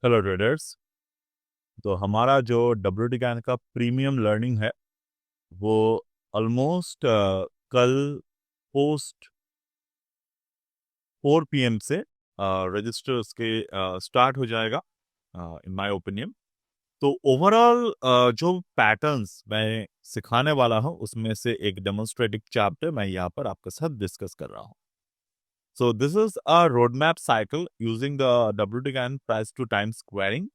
Hello traders. तो हमारा जो WT का प्रीमियम लर्निंग है वो ऑलमोस्ट कल पोस्ट 4 PM से रजिस्टर उसके स्टार्ट हो जाएगा इन माय ओपिनियन। तो ओवरऑल जो पैटर्न्स मैं सिखाने वाला हूँ उसमें से एक डेमोन्स्ट्रेटिव चैप्टर मैं यहाँ पर आपके साथ डिस्कस कर रहा हूँ। So this is a roadmap cycle using the WT price to time squaring।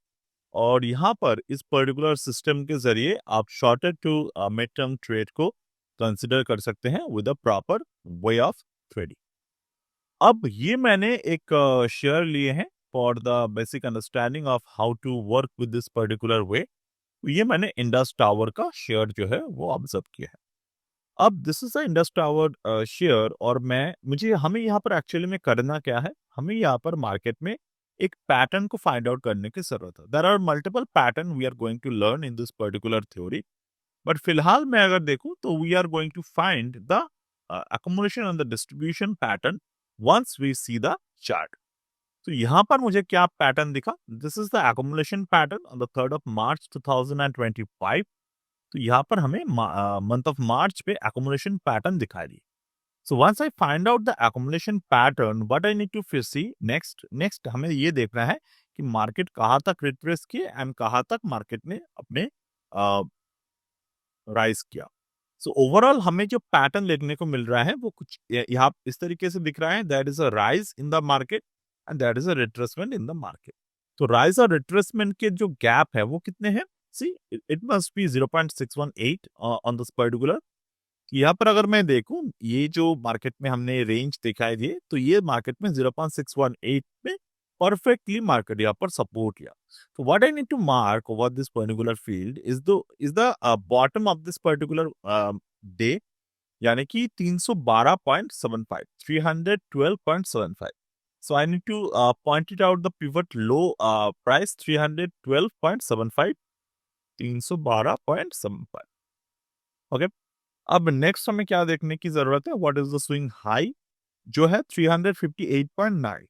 और यहाँ पर इस पर्टिकुलर सिस्टम के जरिए आप shorted to mid term trade को कंसिडर कर सकते हैं with a proper way of trading. अब ये मैंने एक शेयर लिए हैं for the basic understanding of how to work with this particular way. ये मैंने इंडस टावर का शेयर जो है वो ऑब्जर्व किया है। अब this is a Indus tower share और मुझे हमें यहाँ पर एक्चुअली में करना क्या है, हमें यहाँ पर मार्केट में एक पैटर्न को फाइंड आउट करने की जरूरत है। There are multiple pattern we are going to learn in this particular theory, but फिलहाल मैं अगर देखूं तो we are going to find the accumulation and the distribution pattern once we see the chart। तो यहाँ पर मुझे क्या पैटर्न दिखा, this is the accumulation pattern on the 3rd of March 2025। तो यहाँ पर हमें मंथ ऑफ मार्च पे accumulation पैटर्न दिखाई दी। So once I find out the accumulation pattern, what I need to see next हमें ये देखना है कि मार्केट कहाँ तक रिट्रेस किए एंड कहाँ तक मार्केट ने अपने राइज किया। सो ओवरऑल हमें जो पैटर्न देखने को मिल रहा है वो कुछ यहाँ इस तरीके से दिख रहा है, that is a rise in the market and that is a retracement in the market. तो राइज और रिट्रेसमेंट के जो गैप है वो कितने हैं, see it must be 0.618 on this particular. यहाँ पर अगर मैं देखूं ये जो मार्केट में हमने रेंज दिखाई दिए तो ये मार्केट में 0.618 में परफेक्टली मार्केट यहाँ पर सपोर्ट लिया। So what I need to mark over this particular field is the bottom of this particular day, यानी कि 312.75 312.75। So I need to point it out the pivot low price 312.75 312.75। Okay, अब next हमें क्या देखने की जरूरत है, what is the swing high जो है 358.9।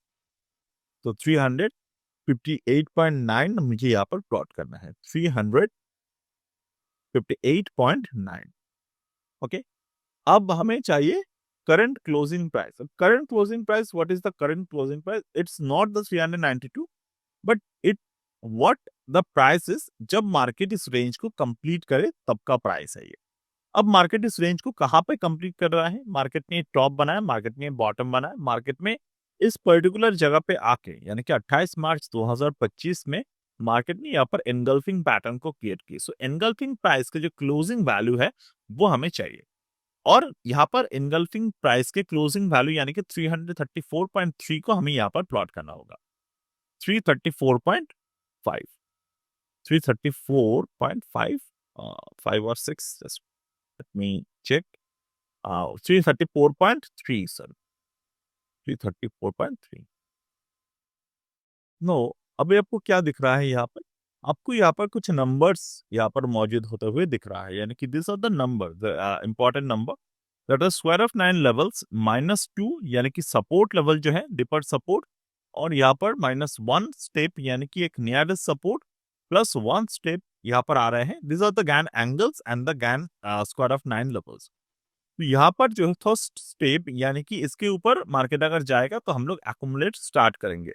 तो 358.9 मुझे यहाँ पर प्लॉट करना है, 358.9। ओके, अब हमें चाहिए current closing price. Current closing price, what is the current closing price, it's not the 392 but it what the price is जब मार्केट इस रेंज को कंप्लीट करे तब का प्राइस है ये। अब मार्केट इस रेंज को कहां पे कंप्लीट कर रहा है, मार्केट ने टॉप बनाया, मार्केट ने बॉटम बनाया, मार्केट में इस पर्टिकुलर जगह पे आके यानी कि 28 मार्च 2025 में मार्केट ने यहाँ पर एनगल्फिंग पैटर्न को क्रिएट की। सो एनगल्फिंग प्राइस के जो क्लोजिंग वैल्यू है वो हमें चाहिए, और यहाँ पर एनगल्फिंग प्राइस के क्लोजिंग वैल्यू यानी कि 334.3 को हमें यहाँ पर प्लॉट करना होगा। 334.5 334.5 5 और 6, let me check। 334.3 sir, 334.3। No, अभी आपको क्या दिख रहा है यहाँ पर, आपको यहाँ पर कुछ नंबर्स यहाँ पर मौजूद होते हुए दिख रहा है, यानी कि this are the number, the important number that is square of 9 levels -2 यानी कि सपोर्ट लेवल जो है डिपर्ड सपोर्ट, और यहाँ पर -1 स्टेप यानी कि एक नियरेस्ट सपोर्ट +1 स्टेप यहाँ पर आ रहे हैं। This are the Gann angles and the Gann square of 9 levels. तो यहाँ पर जो है फर्स्ट स्टेप यानी कि इसके ऊपर मार्केट अगर जाएगा तो हम लोग एक्युमुलेट स्टार्ट करेंगे,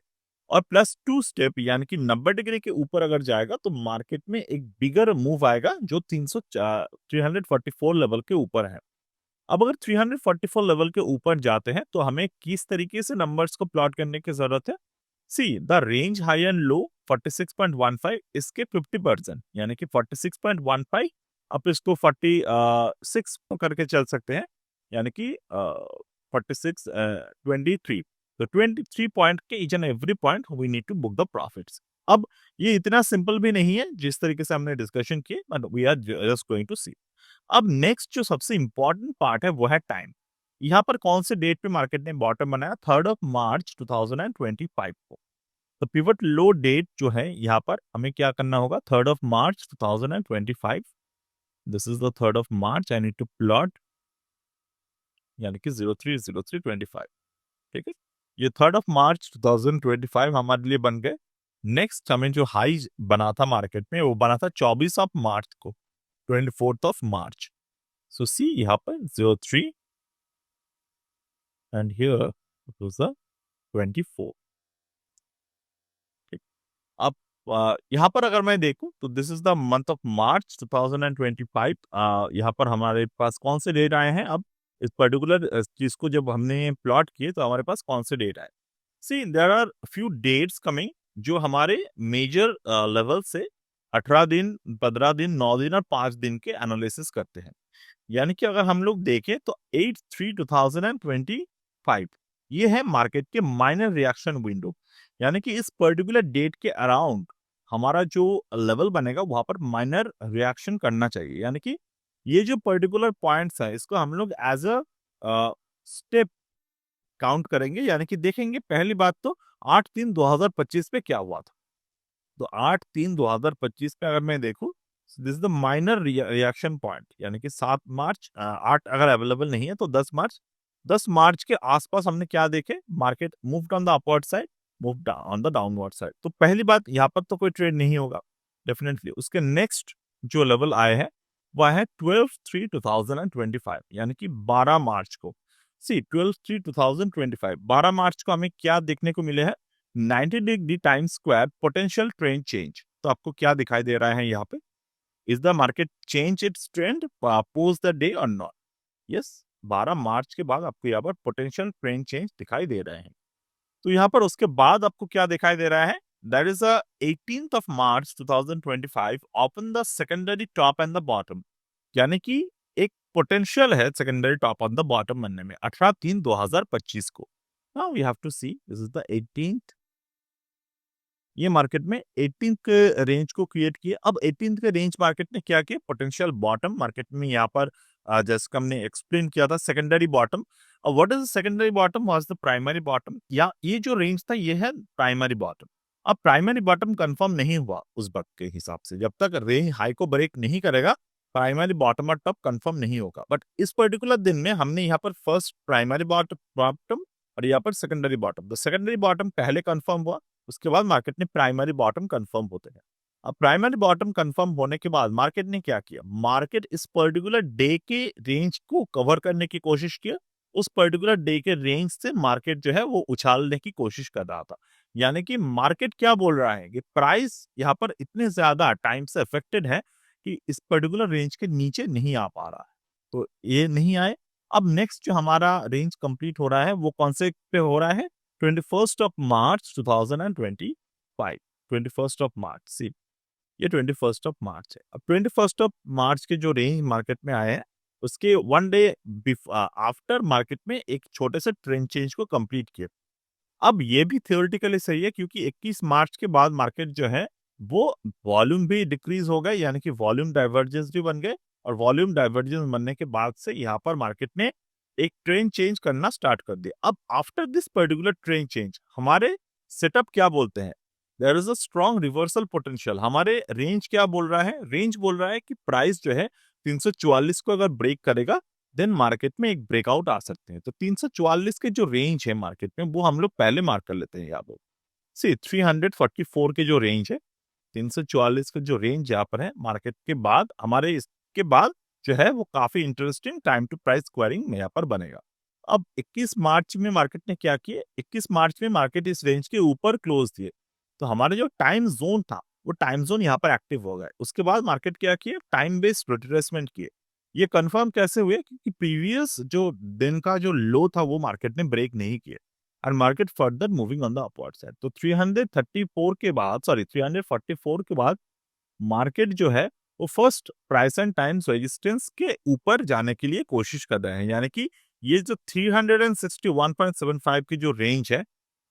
और +2 स्टेप यानी कि 90 डिग्री के ऊपर अगर जाएगा तो मार्केट में एक बिगर मूव आएगा जो 344 लेवल के ऊपर है। अब अगर 344 लेवल के ऊपर जाते हैं तो हमें किस तरीके से नंबर्स को प्लॉट करने की जरूरत है, see the range high and low 46.15 इसके 50% यानी कि 46.15, आप इसको 46 करके चल सकते हैं, यानी कि 46 23। तो 23 पॉइंट के each and every point we need to book the profits. अब ये इतना सिंपल भी नहीं है जिस तरीके से हमने डिस्कशन किए, but we are just going to see. अब नेक्स्ट जो सबसे इंपॉर्टेंट पार्ट है वो है टाइम। यहाँ पर कौन से डेट पे मार्केट ने बॉटम बनाया, 3rd of March 2025 को। तो पिवट लो डेट जो है यहाँ पर हमें क्या करना होगा, 3rd of March 2025। This is the 3rd of March, I need to plot, यानी कि 03/03/25। ठीक है, ये 3rd of March 2025 हमारे लिए बन गए। नेक्स्ट हमें जो हाई बना था मार्केट में वो बना था 24 ऑफ मार्च को, 24th ऑफ मार्च। सो सी यहाँ पर 03 and here it was the 24। ठीक। अब यहाँ पर अगर मैं देखूं तो this is the month of March 2025। यहाँ पर हमारे पास कौन से डेट आए हैं? अब इस पर्टिकुलर चीज को जब हमने प्लॉट किए तो हमारे पास कौन से डेट आए? See there are few dates coming जो हमारे मेजर लेवल से 18 दिन, 15 दिन, 9 दिन और 5 दिन के एनालिसिस करते हैं। यानी कि अगर हम लोग देखें तो 8/3/2025 ये है मार्केट के माइनर रिएक्शन विंडो। यानी कि इस पर्टिकुलर डेट के अराउंड हमारा जो लेवल बनेगा वहां पर माइनर रिएक्शन करना चाहिए। यानी कि ये जो पर्टिकुलर पॉइंट्स है इसको हम लोग एज अ स्टेप काउंट करेंगे। यानी कि देखेंगे पहली बात तो 8/3/2025 पे क्या हुआ था। तो 8/3/2025 पे अगर मैं देखूं this is the minor reaction point. यानी कि 7 मार्च, 8 अगर अवेलेबल नहीं है तो 10 मार्च, 10 मार्च के आसपास हमने क्या देखे? Market moved on the upward side, moved on the downward side. तो पहली बात यहाँ पर तो कोई ट्रेड नहीं होगा डेफिनेटली। उसके नेक्स्ट जो लेवल आए हैं वह है 12/3/2025 यानी कि 12 मार्च को। सी 12/3/2025 12 मार्च को हमें क्या देखने को मिले हैं? 90 degree time square potential trend change. तो आपको क्या दिखाई दे रहा है यहाँ पे? Is the market change it's trend post the day और नॉट? यस, 12 मार्च के बाद आपको यहाँ पर पोटेंशियल ट्रेंड चेंज दिखाई दे रहे हैं। तो यहाँ पर उसके बाद आपको क्या दिखाई दे रहा है? That is 18th of March 2025 open the secondary top and the bottom. यानी कि एक पोटेंशियल है secondary top on the bottom बनने में 18/3/2025 को। Now we have to see this is the 18th। ये मार्केट में 18th के रेंज को क्रिएट किया। अब 18th के रेंज मार्केट ने क्या किया? पोटेंशियल बॉटम मार्केट में यहाँ पर जैसे कि हमने एक्सप्लेन किया था सेकेंडरी बॉटम। अब what is secondary bottom was the primary bottom, या ये जो रेंज था ये है प्राइमरी बॉटम। अब प्राइमरी बॉटम कंफर्म नहीं हुआ उस वक्त के हिसाब से। जब तक रेंज हाई को ब्रेक नहीं करेगा प्राइमरी बॉटम और टॉप कंफर्म नहीं होगा। बट इस पर्टिकुलर दिन में हमने यहाँ पर फर्स्ट प्राइमरी बॉटम और यहाँ पर secondary bottom, the secondary bottom पहले कंफर्म हुआ, उसके बाद मार्केट ने प्राइमरी बॉटम कंफर्म होते हैं। अब प्राइमरी बॉटम कंफर्म होने के बाद मार्केट ने क्या किया? मार्केट इस पर्टिकुलर डे के रेंज को कवर करने की कोशिश किया। उस पर्टिकुलर डे के रेंज से मार्केट जो है वो उछालने की कोशिश कर रहा था। यानी कि मार्केट क्या बोल रहा है कि प्राइस यहाँ पर इतने ज्यादा टाइम से अफेक्टेड है कि इस पर्टिकुलर रेंज के नीचे नहीं आ पा रहा है। तो ये नहीं आए। अब नेक्स्ट जो हमारा रेंज कंप्लीट हो रहा है वो कौन से पे हो रहा है? 21st of March 2025। 21st of March, सी ये 21st ऑफ मार्च है। अब 21st ऑफ मार्च के जो रेंज मार्केट में आए हैं उसके 1 डे आफ्टर मार्केट में एक छोटे से ट्रेंड चेंज को कंप्लीट किया। अब ये भी थियोरेटिकली सही है क्योंकि 21 मार्च के बाद मार्केट जो है वो वॉल्यूम भी डिक्रीज हो गए। यानी कि वॉल्यूम डाइवर्जेंस भी बन गए और वॉल्यूम डाइवर्जेंस बनने के बाद से यहाँ पर मार्केट ने एक ट्रेंड चेंज करना स्टार्ट कर दिया। अब after this particular trend change हमारे सेटअप क्या बोलते हैं? There is a strong reversal potential. हमारे रेंज क्या बोल रहा है? रेंज बोल रहा है कि प्राइस जो है 344 को अगर ब्रेक करेगा देन मार्केट में एक ब्रेकआउट आ सकते हैं। तो 344 के जो रेंज है मार्केट में वो हम लोग पहले मार्क कर लेते हैं यहाँ पर। सी 344 के जो रेंज है, 344 का जो रेंज यहाँ पर है मार्केट के बाद हमारे इसके बाद जो है वो काफी interesting time to price squaring में यहाँ पर बनेगा। अब 21 मार्च में मार्केट ने क्या किया? 21 मार्च में मार्केट इस रेंज के ऊपर क्लोज दिए। तो हमारा जो टाइम जोन था वो टाइम जोन यहाँ पर एक्टिव हो गया। उसके बाद मार्केट क्या किए? टाइम बेस्ड रिट्रेसमेंट किए। ये कंफर्म कैसे हुए? क्योंकि प्रीवियस जो दिन का जो लो था वो मार्केट ने ब्रेक नहीं किया और market further moving on the upward side. तो 334 के बाद, सॉरी 344 के बाद मार्केट जो है वो first price and times resistance के ऊपर जाने के लिए कोशिश कर रहे हैं। यानी कि ये जो 361.75 की जो रेंज है,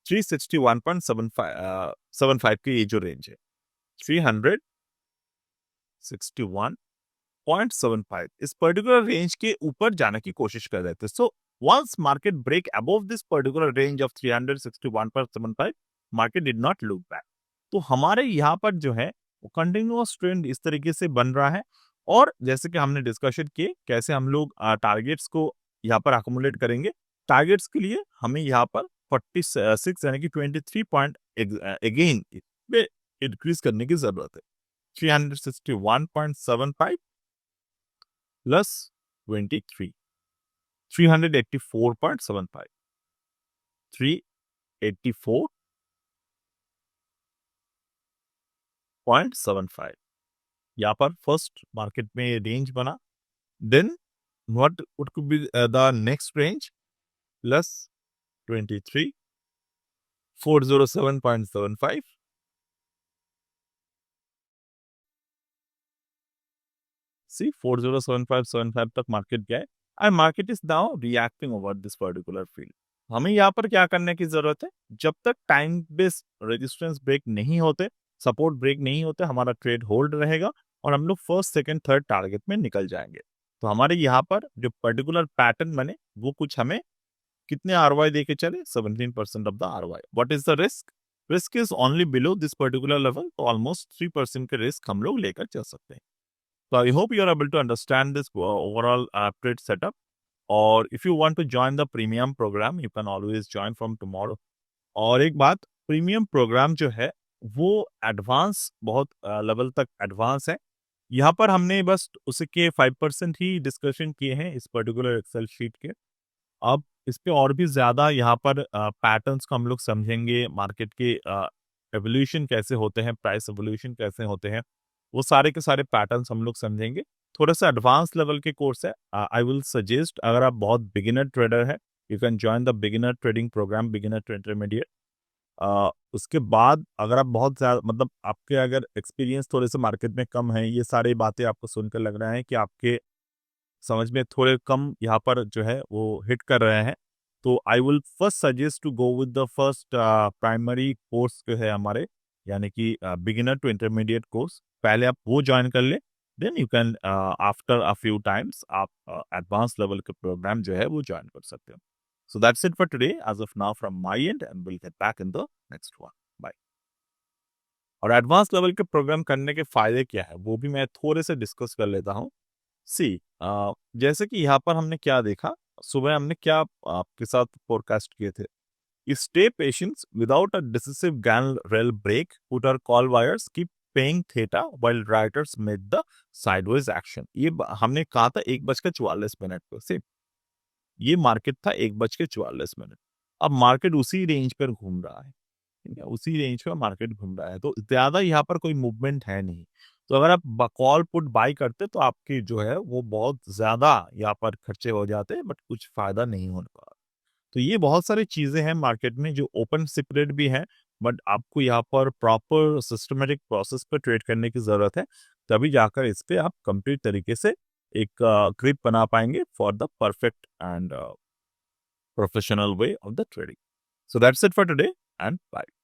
361.75 की ये जो रेंज है 361.75 इस पर्टिकुलर रेंज के ऊपर जाने की कोशिश कर रहे थे। So once market break above this particular range of 361.75 market did not look back. तो हमारे यहाँ पर जो है वो कंटिन्यूअस ट्रेंड इस तरीके से बन रहा है। और जैसे कि हमने डिस्कशन किए कैसे हम लोग टारगेट्स को यहाँ पर अकोमोडेट करेंगे। टारगेट्स के लिए हमें यहाँ पर 46 यानी कि 23 पॉइंट अगेन में इंक्रीज करने की जरूरत है। 361.75 प्लस 23, 384.75, 384.75। यहाँ पर फर्स्ट मार्केट में रेंज बना, then what would could be the next range? Plus 23, 407.75, see 407.75 तक मार्केट गया है and market is now reacting over this particular field. हमें यहाँ पर क्या करने की जरूरत है, जब तक टाइम बेस्ड रेजिस्टेंस ब्रेक नहीं होते, सपोर्ट ब्रेक नहीं होते, हमारा ट्रेड होल्ड रहेगा और हम लोग फर्स्ट सेकंड थर्ड टारगेट में निकल जाएंगे। तो हमारे यहाँ पर जो पर्टिकुलर पैटर्न बने वो कुछ हमें कितने आरवाई देके चले, 17% of the RY. What is the risk? Risk is only below this particular level, तो ऑलमोस्ट 3% के रिस्क हम लोग लेकर चल सकते हैं। So I hope you are able to understand this overall trade setup. और if you want to join the premium program, you can always join from tomorrow. और एक बात, प्रीमियम प्रोग्राम जो है वो एडवांस, बहुत लेवल तक एडवांस है। यहाँ पर हमने बस उसके 5% ही डिस्कशन किए हैं इस पर्टिकुलर एक्सेल शीट के। अब इस पे और भी ज्यादा यहाँ पर पैटर्न्स को हम लोग समझेंगे, मार्केट के एवोल्यूशन कैसे होते हैं, प्राइस एवोल्यूशन कैसे होते हैं, वो सारे के सारे पैटर्न्स हम लोग समझेंगे। थोड़ा सा एडवांस लेवल के कोर्स है। आई विल सजेस्ट, अगर आप बहुत बिगिनर ट्रेडर है, you can join the beginner trading program, beginner to intermediate. उसके बाद अगर आप बहुत ज्यादा, मतलब आपके अगर एक्सपीरियंस थोड़े से मार्केट में कम है, ये सारी बातें आपको सुनकर लग रहा है कि आपके समझ में थोड़े कम यहाँ पर जो है वो हिट कर रहे हैं, तो I will first suggest to go with the first primary course जो है हमारे, यानी कि बिगिनर टू इंटरमीडिएट कोर्स। पहले आप वो ज्वाइन कर ले, then you can after a few times आप एडवांस लेवल के प्रोग्राम जो है वो ज्वाइन कर सकते हो। So that's it for today as of now from my end will get back in the next one. Bye. और एडवांस लेवल के प्रोग्राम करने के फायदे क्या है वो भी मैं थोड़े से डिस्कस कर लेता हूँ। सी जैसे कि यहाँ पर हमने क्या देखा, सुबह हमने क्या आपके साथ फोरकास्ट किए थे, stay patience without a decisive gain rail break, put our call buyers, keep paying theta while writers made the sideways action. ये हमने कहा था 1:44 पर से, ये मार्केट था 1:44। अब मार्केट उसी रेंज पर घूम रहा है, ठीक है, उसी रेंज पर मार्केट घूम रहा है, तो ज्यादा यहाँ पर कोई मूवमेंट है नहीं। तो अगर आप कॉल पुट बाई करते तो आपकी जो है वो बहुत ज्यादा यहाँ पर खर्चे हो जाते, बट कुछ फायदा नहीं हो पा। तो ये बहुत सारी चीजें हैं मार्केट में जो ओपन सीक्रेट भी है, बट आपको यहाँ पर प्रॉपर सिस्टमेटिक प्रोसेस पर ट्रेड करने की जरूरत है, तभी जाकर इस पे आप कंप्लीट तरीके से एक ग्रिप बना पाएंगे for the perfect and professional way of the trading. So that's it for today and bye.